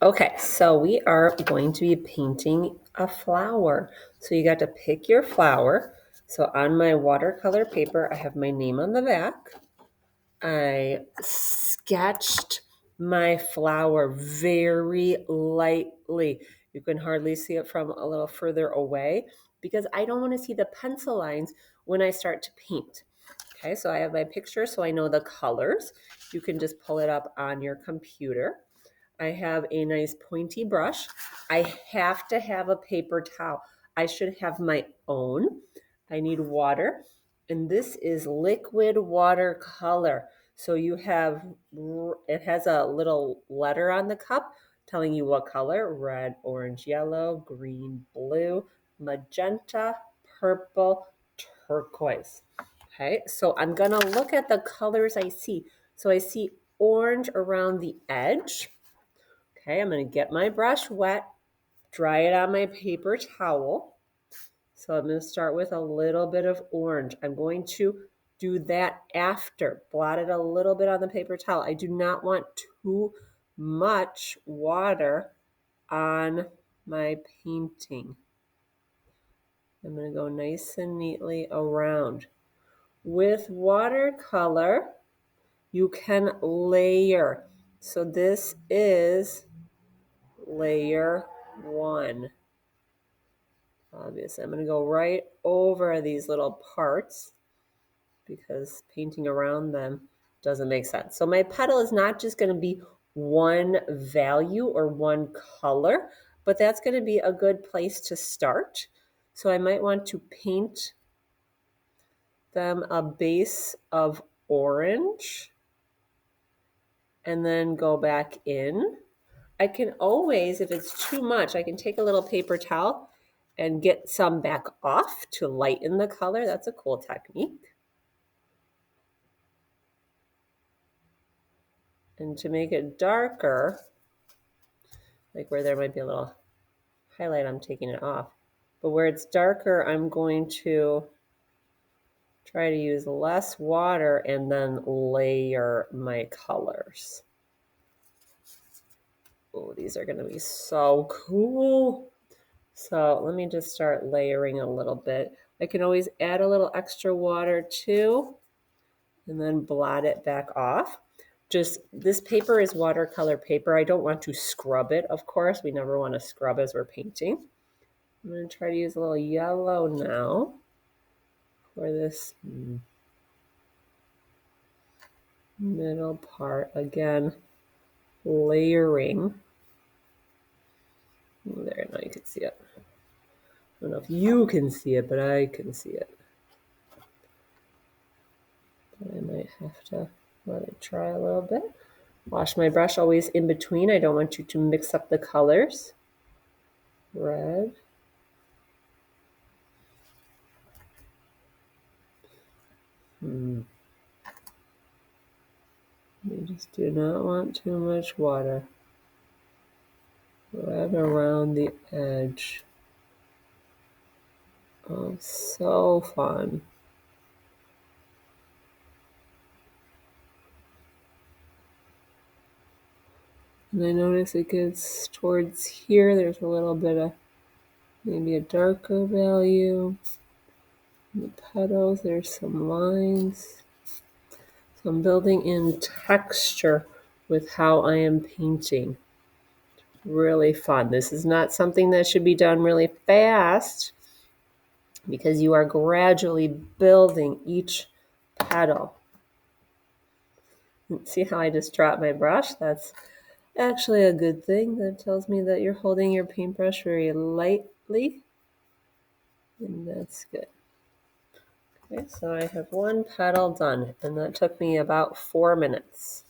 Okay, so we are going to be painting a flower. So you got to pick your flower. So on my watercolor paper, I have my name on the back. I sketched my flower very lightly. You can hardly see it from a little further away because I don't want to see the pencil lines when I start to paint. Okay, so I have my picture so I know the colors. You can just pull it up on your computer. I have a nice pointy brush. I have to have a paper towel. I should have my own. I need water. And this is liquid watercolor. So you have, it has a little letter on the cup telling you what color: red, orange, yellow, green, blue, magenta, purple, turquoise. Okay, so I'm gonna look at the colors I see. So I see orange around the edge. Okay, I'm going to get my brush wet, dry it on my paper towel. So I'm going to start with a little bit of orange. I'm going to do that after. Blot it a little bit on the paper towel. I do not want too much water on my painting. I'm going to go nice and neatly around. With watercolor, you can layer. So this is layer 1. Obviously, I'm going to go right over these little parts because painting around them doesn't make sense. So my petal is not just going to be one value or one color, but that's going to be a good place to start. So I might want to paint them a base of orange and then go back in. I can always, if it's too much, I can take a little paper towel and get some back off to lighten the color. That's a cool technique. And to make it darker, like where there might be a little highlight, I'm taking it off. But where it's darker, I'm going to try to use less water and then layer my colors. Oh, these are going to be so cool. So let me just start layering a little bit. I can always add a little extra water too, and then blot it back off. Just this paper is watercolor paper. I don't want to scrub it, of course. We never want to scrub as we're painting. I'm going to try to use a little yellow now for this middle part. Again, layering. There, now you can see it. I don't know if you can see it, but I can see it. But I might have to let it dry a little bit. Wash my brush always in between. I don't want you to mix up the colors. Red. You just do not want too much water. Right around the edge. Oh, so fun. And I notice it gets towards here, there's a little bit of maybe a darker value. In the petals, there's some lines. So I'm building in texture with how I am painting. Really fun. This is not something that should be done really fast because you are gradually building each petal. See how I just dropped my brush? That's actually a good thing. That tells me that you're holding your paintbrush very lightly, and that's good. Okay, so I have one petal done, and that took me about 4 minutes.